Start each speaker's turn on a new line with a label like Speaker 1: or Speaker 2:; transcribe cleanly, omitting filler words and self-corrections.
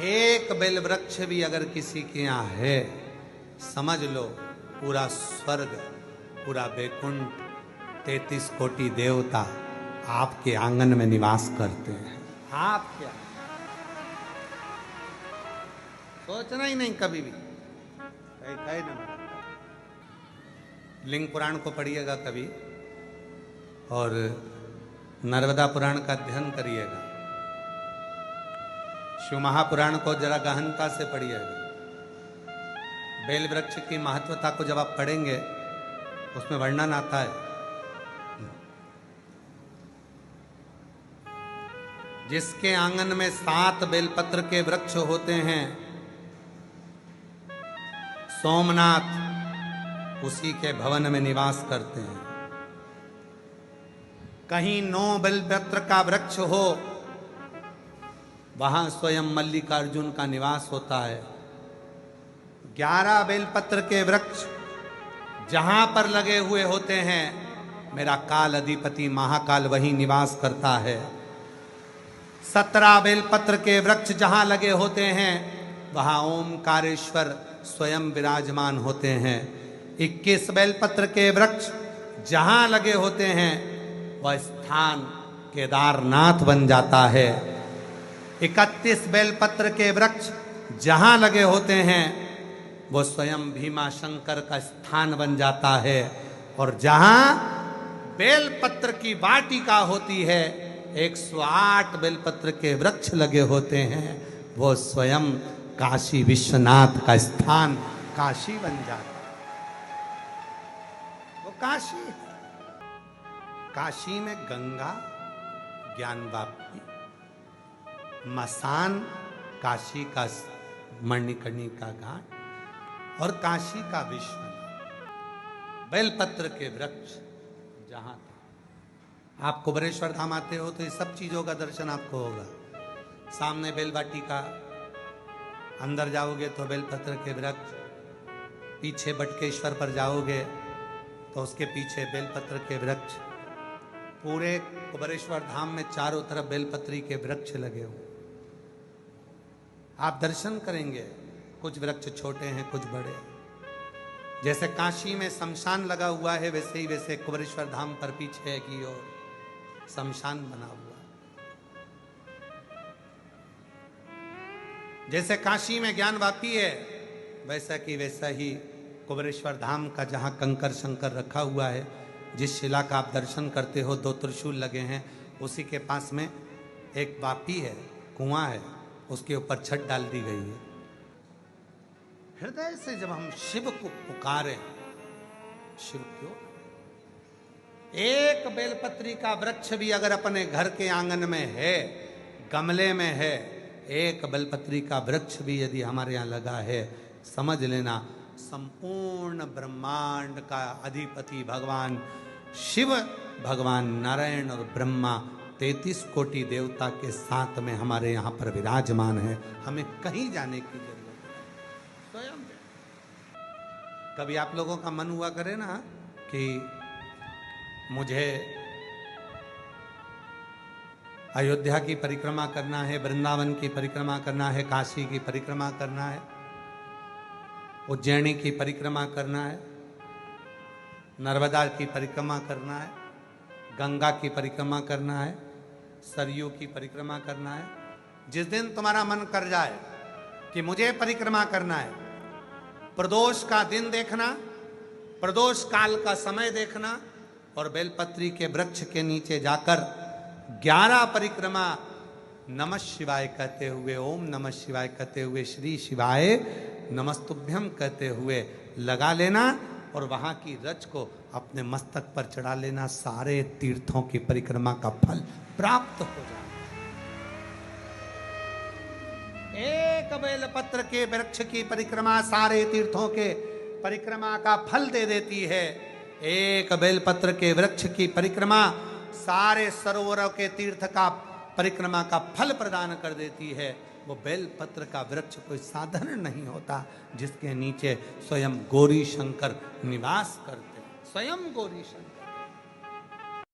Speaker 1: एक बेल वृक्ष भी अगर किसी के यहाँ है, समझ लो पूरा स्वर्ग, पूरा वैकुंठ, 33 कोटि देवता आपके आंगन में निवास करते हैं। आप क्या सोचना ही नहीं कभी भी। कहे ना, लिंग पुराण को पढ़िएगा कभी और नर्मदा पुराण का अध्ययन करिएगा, शिव महापुराण को जरा गहनता से पढ़िएगा। बेल वृक्ष की महत्वता को जब आप पढ़ेंगे उसमें वर्णन आता है, जिसके आंगन में 7 बेलपत्र के वृक्ष होते हैं, सोमनाथ उसी के भवन में निवास करते हैं। कहीं 9 बेलपत्र का वृक्ष हो, वहां स्वयं मल्लिकार्जुन का निवास होता है। 11 बेलपत्र के वृक्ष जहां पर लगे हुए होते हैं, मेरा काल अधिपति महाकाल वहीं निवास करता है। 17 बेलपत्र के वृक्ष जहां लगे होते हैं, वहां ओमकारेश्वर स्वयं विराजमान होते हैं। 21 बेलपत्र के वृक्ष जहां लगे होते हैं, वह स्थान केदारनाथ बन जाता है। 31 बेलपत्र के वृक्ष जहां लगे होते हैं, वो स्वयं भीमा शंकर का स्थान बन जाता है। और जहां बेलपत्र की वाटिका होती है, 108 बेलपत्र के वृक्ष लगे होते हैं, वो स्वयं काशी विश्वनाथ का स्थान काशी बन जाता है। वो काशी है। काशी में गंगा ज्ञानवापी, मसान काशी का मणिकर्णिका घाट और काशी का विश्वनाथ। बेलपत्र के वृक्ष जहां आप कुबेरेश्वर धाम आते हो तो ये सब चीजों का दर्शन आपको होगा। सामने बेलवाटिका, अंदर जाओगे तो बेलपत्र के वृक्ष, पीछे बटकेश्वर पर जाओगे तो उसके पीछे बेलपत्र के वृक्ष। पूरे कुबेरेश्वर धाम में चारों तरफ बेलपत्री के वृक्ष लगे हुए, आप दर्शन करेंगे। कुछ वृक्ष छोटे हैं, कुछ बड़े। जैसे काशी में शमशान लगा हुआ है, वैसे ही वैसे कुबेरेश्वर धाम पर पीछे की ओर शमशान बना हुआ। जैसे काशी में ज्ञानवापी है, वैसा कि वैसा ही कुबेरेश्वर धाम का जहां कंकर शंकर रखा हुआ है, जिस शिला का आप दर्शन करते हो 2 त्रिशूल लगे हैं, उसी के पास में एक वापी है, कुआं है, उसके ऊपर छत डाल दी गई है। हृदय से जब हम शिव को पुकारे, शिव क्यों, एक बेलपत्री का वृक्ष भी अगर अपने घर के आंगन में है, गमले में है, एक बेलपत्री का वृक्ष भी यदि हमारे यहाँ लगा है, समझ लेना संपूर्ण ब्रह्मांड का अधिपति भगवान शिव, भगवान नारायण और ब्रह्मा 33 कोटि देवता के साथ में हमारे यहाँ पर विराजमान है। हमें कहीं जाने की जरूरत नहीं, स्वयं। कभी आप लोगों का मन हुआ करे ना कि मुझे अयोध्या की परिक्रमा करना है, वृंदावन की परिक्रमा करना है, काशी की परिक्रमा करना है, उज्जैनी की परिक्रमा करना है, नर्मदा की परिक्रमा करना है, गंगा की परिक्रमा करना है, सरयू की परिक्रमा करना है। जिस दिन तुम्हारा मन कर जाए कि मुझे परिक्रमा करना है, प्रदोष का दिन देखना, प्रदोष काल का समय देखना और बेलपत्री के वृक्ष के नीचे जाकर 11 परिक्रमा नमः शिवाय कहते हुए, ओम नमः शिवाय कहते हुए, श्री शिवाय नमस्तुभ्यम कहते हुए लगा लेना और वहां की रज को अपने मस्तक पर चढ़ा लेना। सारे तीर्थों की परिक्रमा का फल प्राप्त हो जाए। एक बेलपत्र के वृक्ष की परिक्रमा सारे तीर्थों के परिक्रमा का फल दे देती है। एक बेलपत्र के वृक्ष की परिक्रमा सारे सरोवरों के तीर्थ का परिक्रमा का फल प्रदान कर देती है। वो बेलपत्र का वृक्ष कोई साधारण नहीं होता, जिसके नीचे स्वयं गौरी शंकर निवास करते हैं, स्वयं गौरी शंकर।